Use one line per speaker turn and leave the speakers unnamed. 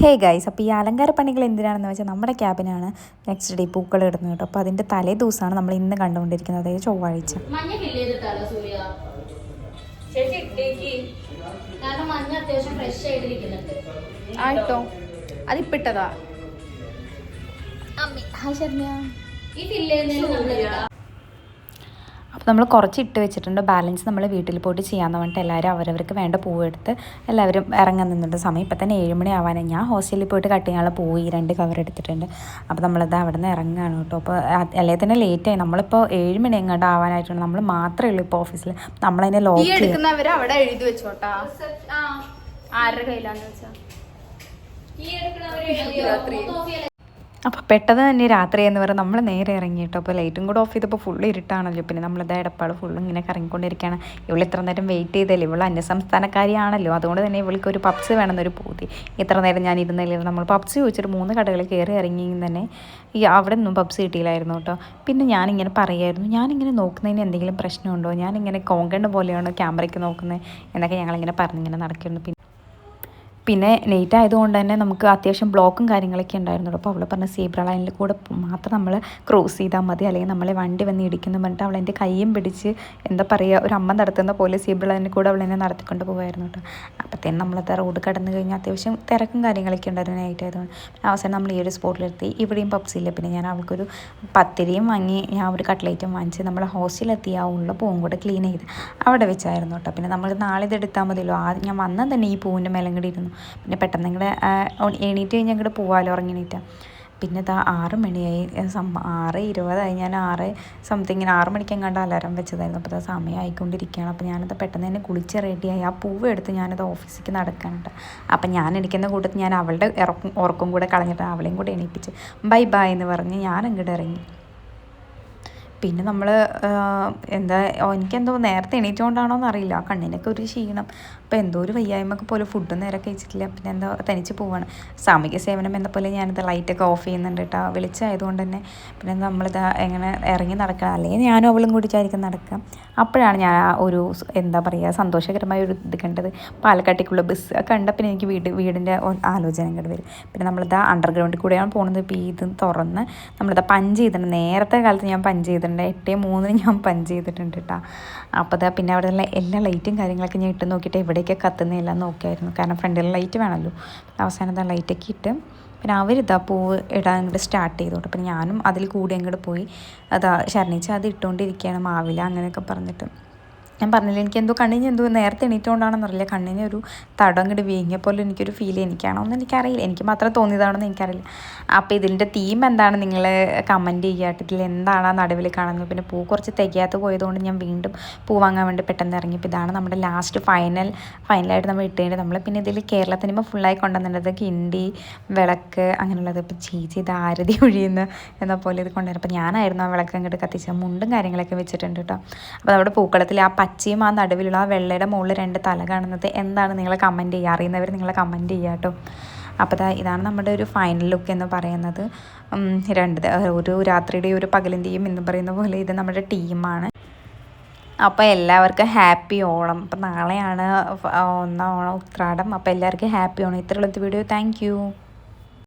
Hey guys, അപ്പോൾ ഈ അലങ്കാര പണികൾ എന്തിനാണെന്ന് വെച്ചാൽ നമ്മുടെ ക്യാബിനാണ് നെക്സ്റ്റ് ഡേ പൂക്കൾ ഇടുന്നത് കേട്ടോ. അപ്പോൾ അതിൻ്റെ തലേ ദിവസമാണ് നമ്മൾ ഇന്ന് കണ്ടുകൊണ്ടിരിക്കുന്നത്, അതായത് ചൊവ്വാഴ്ച.
ആട്ടോ അതിപ്പിട്ടതാ.
അപ്പോൾ നമ്മൾ കുറച്ച് ഇട്ട് വെച്ചിട്ടുണ്ട്, ബാലൻസ് നമ്മൾ വീട്ടിൽ പോയിട്ട് ചെയ്യാമെന്ന് പറഞ്ഞിട്ട് എല്ലാവരും അവരവർക്ക് വേണ്ട പൂവെടുത്ത് എല്ലാവരും ഇറങ്ങാൻ നിന്നിട്ട് സമയം ഇപ്പം തന്നെ 7 മണി ആവാനായി. ഞാൻ ഹോസ്റ്റലിൽ പോയിട്ട് കട്ട് ചെയ്യാനുള്ള പൂവ് 2 കവർ എടുത്തിട്ടുണ്ട്. അപ്പോൾ നമ്മളത് അവിടെ നിന്ന് ഇറങ്ങുകയാണ് കേട്ടോ. അപ്പോൾ അല്ലെങ്കിൽ തന്നെ ലേറ്റായി, നമ്മളിപ്പോൾ 7 മണി എങ്ങോട്ട് ആവാനായിട്ടുണ്ട്. നമ്മൾ മാത്രമേ ഉള്ളൂ ഇപ്പോൾ ഓഫീസിൽ. നമ്മളതിനെ ലോക്ക്
എടുക്കുന്നവർ അവിടെ എഴുതി വെച്ചോട്ടാ, ആരുടെ കയ്യിലാന്ന് വെച്ചാൽ.
അപ്പോൾ പെട്ടെന്ന് തന്നെ രാത്രി എന്ന് പറയുന്നത് നമ്മൾ നേരെ ഇറങ്ങി കേട്ടോ. അപ്പോൾ ലൈറ്റും കൂടെ ഓഫ് ചെയ്തപ്പോൾ ഫുള്ള് ഇരുട്ടാണല്ലോ. പിന്നെ നമ്മളിത് ഇടപ്പാട് ഫുള്ള് ഇങ്ങനെ കറങ്ങിക്കൊണ്ടിരിക്കുകയാണ്. ഇവൾ ഇത്ര നേരം വെയിറ്റ് ചെയ്തല്ലേ, ഇവൾ അന്യസംസ്ഥാനക്കാരിയാണല്ലോ, അതുകൊണ്ട് തന്നെ ഇവൾക്ക് ഒരു പപ്സ് വേണമെന്നൊരു പൂതി. ഇത്ര നേരം ഞാൻ ഇരുന്നില്ല. നമ്മൾ പപ്സ് ചോദിച്ചിട്ട് 3 കടകളിൽ കയറി ഇറങ്ങി തന്നെ അവിടെ നിന്നും പപ്സ് കിട്ടിയില്ലായിരുന്നു കേട്ടോ. പിന്നെ ഞാനിങ്ങനെ പറയായിരുന്നു, ഞാനിങ്ങനെ നോക്കുന്നതിന് എന്തെങ്കിലും പ്രശ്നമുണ്ടോ, ഞാനിങ്ങനെ കോങ്കണ്ണ് പോലെയാണോ ക്യാമറയ്ക്ക് നോക്കുന്നത് എന്നൊക്കെ ഞങ്ങളിങ്ങനെ പറഞ്ഞിങ്ങനെ നടക്കുന്നു. പിന്നെ ലേറ്റ് ആയതുകൊണ്ട് തന്നെ നമുക്ക് അത്യാവശ്യം ബ്ലോക്കും കാര്യങ്ങളൊക്കെ ഉണ്ടായിരുന്നു. അപ്പോൾ അവൾ പറഞ്ഞ സീബ്ര ലൈനിൽ കൂടെ മാത്രം നമ്മൾ ക്രോസ് ചെയ്താൽ മതി, അല്ലെങ്കിൽ നമ്മളെ വണ്ടി വന്ന് ഇടിക്കുന്നു പറഞ്ഞിട്ട് അവൾ എൻ്റെ കയ്യും പിടിച്ച് എന്താ പറയുക, ഒരു അമ്മ നടത്തുന്ന പോലെ സീബ്ര ലൈനിൽ കൂടെ അവൾ എന്നെ നടത്തിക്കൊണ്ട് പോകുമായിരുന്നു കേട്ടോ. അപ്പോഴത്തേനും നമ്മളത് റോഡ് കടന്നു കഴിഞ്ഞാൽ അത്യാവശ്യം തിരക്കും കാര്യങ്ങളൊക്കെ ഉണ്ടായിരുന്നു നൈറ്റ് ആയതുകൊണ്ട്. അവസാനം നമ്മൾ ഈ ഒരു സ്പോട്ടിലെത്തി. ഇവിടെയും പപ്സ് ഇല്ല. പിന്നെ ഞാൻ അവൾക്കൊരു പത്തിരിയും വാങ്ങി, ഞാൻ ഒരു കട്ട്ലേറ്റും വാങ്ങിച്ച് നമ്മൾ ഹോസ്റ്റലിലെത്തി ആ ഉള്ള പൂവും കൂടെ ക്ലീൻ ചെയ്ത് അവിടെ വെച്ചായിരുന്നു കേട്ടോ. പിന്നെ നമ്മൾ നാളെ ഇത് എടുത്താൽ മതിയല്ലോ. ആദ്യം ഞാൻ വന്നാൽ തന്നെ ഈ പൂവിൻ്റെ മേലെ കൂടി ഇരുന്നു. പിന്നെ പെട്ടെന്ന് ഇങ്ങടെ എണീറ്റ് കഴിഞ്ഞാൽ ഇങ്ങോട്ട് പോകാമല്ലോ, ഉറങ്ങിണീറ്റാ. പിന്നെ ഇതാ 6 മണിയായി, 6:20 ഞാൻ 6 സംതിങ്ങിന് 6 മണിക്ക് എങ്ങാണ്ട് അലാറം വെച്ചതായിരുന്നു. അപ്പോൾ അത് സമയം ആയിക്കൊണ്ടിരിക്കുകയാണ്. അപ്പോൾ ഞാനത് പെട്ടെന്ന് തന്നെ കുളിച്ച് റെഡിയായി ആ പൂവ് എടുത്ത് ഞാനത് ഓഫീസിലേക്ക് നടക്കാനുണ്ട്. അപ്പം ഞാൻ എണീക്കുന്ന കൂട്ടത്തിൽ ഞാൻ അവളുടെ ഉറക്കം കൂടെ കളഞ്ഞിട്ട് അവളെയും കൂടെ എണീപ്പിച്ച് ബൈ ബൈ എന്ന് പറഞ്ഞ് ഞാൻ അങ്ങോട്ട് ഇറങ്ങി. പിന്നെ നമ്മൾ എനിക്കെന്തോ നേരത്തെ എണീറ്റുകൊണ്ടാണോ എന്നറിയില്ല, കണ്ണിനൊക്കെ ഒരു ക്ഷീണം. അപ്പോൾ എന്തോ ഒരു വയ്യായ്മൊക്കെ പോലെ ഫുഡ് നേരെ കഴിച്ചിട്ടില്ല. പിന്നെ എന്തോ തനിച്ച് പോവാണ്. സാമൂഹ്യ സേവനം എന്ന പോലെ ഞാനിത് ലൈറ്റൊക്കെ ഓഫ് ചെയ്യുന്നുണ്ട് കേട്ടോ, വെളിച്ചമായതുകൊണ്ട് തന്നെ. പിന്നെ നമ്മളിത് എങ്ങനെ ഇറങ്ങി നടക്കണം, അല്ലെങ്കിൽ ഞാനും അവളും കൂടിച്ചായിരിക്കും നടക്കാം. അപ്പോഴാണ് ഞാൻ ഒരു എന്താ പറയുക സന്തോഷകരമായ ഒരു ഇത് കണ്ടത്. പാലക്കാട്ടേക്കുള്ള ബസ് കണ്ട പിന്നെ എനിക്ക് വീടിൻ്റെ ആലോചന ഇങ്ങോട്ട് വരും. പിന്നെ നമ്മളിത് അണ്ടർഗ്രൗണ്ടിൽ കൂടെയാണ് പോകുന്നത്. ഇപ്പോൾ ഇത് തുറന്ന് നമ്മളിത് പഞ്ച് ചെയ്തിട്ടുണ്ട്. നേരത്തെ കാലത്ത് ഞാൻ പഞ്ച് ചെയ്തിട്ടുണ്ട്, 8:03 ഞാൻ പഞ്ച് ചെയ്തിട്ടുണ്ട് കേട്ടോ. അപ്പോൾ അതാ പിന്നെ അവിടെ ഉള്ള എല്ലാ ലൈറ്റും കാര്യങ്ങളൊക്കെ ഞാൻ ഇട്ട് നോക്കിയിട്ട് എവിടെയൊക്കെ കത്തുന്നതെല്ലാം നോക്കിയായിരുന്നു, കാരണം ഫ്രണ്ടിൽ ലൈറ്റ് വേണമല്ലോ. അവസാനം ആ ലൈറ്റൊക്കെ ഇട്ട് പിന്നെ അവരിതാ പൂവ് ഇടാൻ അങ്ങോട്ട് സ്റ്റാർട്ട് ചെയ്തോട്ടെ. പിന്നെ ഞാനും അതിൽ കൂടി അങ്ങോട്ട് പോയി അതാ ശരണിച്ച് അത് ഇട്ടുകൊണ്ടിരിക്കുകയാണ്, മാവില അങ്ങനെയൊക്കെ പറഞ്ഞിട്ട്. ഞാൻ പറഞ്ഞില്ല, എനിക്ക് എന്തോ കണ്ണിന് എന്തോ നേരത്തെ എണീറ്റുകൊണ്ടാണെന്നറിയില്ല, കണ്ണിന് ഒരു തടം ഇങ്ങോട്ട് വീങ്ങിയ പോലെ എനിക്കൊരു ഫീൽ. എനിക്കാണോ എന്ന് എനിക്കറിയില്ല, എനിക്ക് മാത്രം തോന്നിയതാണെന്ന് എനിക്കറിയില്ല. അപ്പോൾ ഇതിൻ്റെ തീം എന്താണ് നിങ്ങൾ കമൻറ്റ് ചെയ്യാട്ട്, ഇതിൽ എന്താണ് ആ നടുവിൽ കാണുന്നത്. പിന്നെ പൂ കുറച്ച് തികയാത്ത പോയതുകൊണ്ട് ഞാൻ വീണ്ടും പൂ വാങ്ങാൻ വേണ്ടി പെട്ടെന്ന് ഇറങ്ങി. ഇപ്പോൾ ഇതാണ് നമ്മുടെ ലാസ്റ്റ് ഫൈനലായിട്ട് നമ്മൾ ഇട്ടേണ്ടത്. നമ്മൾ പിന്നെ ഇതിൽ കേരളത്തിന് ഫുള്ളായി കൊണ്ടുവന്നിട്ടത് കിണ്ടി, വിളക്ക് അങ്ങനെയുള്ളത്. ഇപ്പോൾ ചേച്ചി ഇത് ആരതി ഒഴിയുന്ന എന്ന പോലെ ഇത് കൊണ്ടുവരും. അപ്പോൾ ഞാനായിരുന്നു ആ വിളക്ക് അങ്ങോട്ട് കത്തിച്ച മുണ്ടും കാര്യങ്ങളൊക്കെ വെച്ചിട്ടുണ്ട് കേട്ടോ. അപ്പോൾ നമ്മുടെ പൂക്കളത്തിൽ ആ പച്ചയും ആ നടുവിലുള്ള ആ വെള്ളയുടെ മുകളിൽ 2 തല കാണുന്നത് എന്താണ് നിങ്ങൾ കമൻറ്റ് ചെയ്യുക, അറിയുന്നവർ നിങ്ങൾ കമൻറ്റ് ചെയ്യുക കേട്ടോ. അപ്പോൾ ഇതാണ് നമ്മുടെ ഒരു ഫൈനൽ ലുക്ക് എന്ന് പറയുന്നത്. ഒരു രാത്രിയുടെയും ഒരു പകലിൻ്റെയും എന്ന് പറയുന്ന പോലെ ഇത് നമ്മുടെ ടീമാണ്. അപ്പോൾ എല്ലാവർക്കും ഹാപ്പി ഓണം. അപ്പോൾ നാളെയാണ് 1 ഓണം ഉത്രാടം. അപ്പോൾ എല്ലാവർക്കും ഹാപ്പി ഓണം. ഇത്രയുള്ള വീഡിയോ. താങ്ക്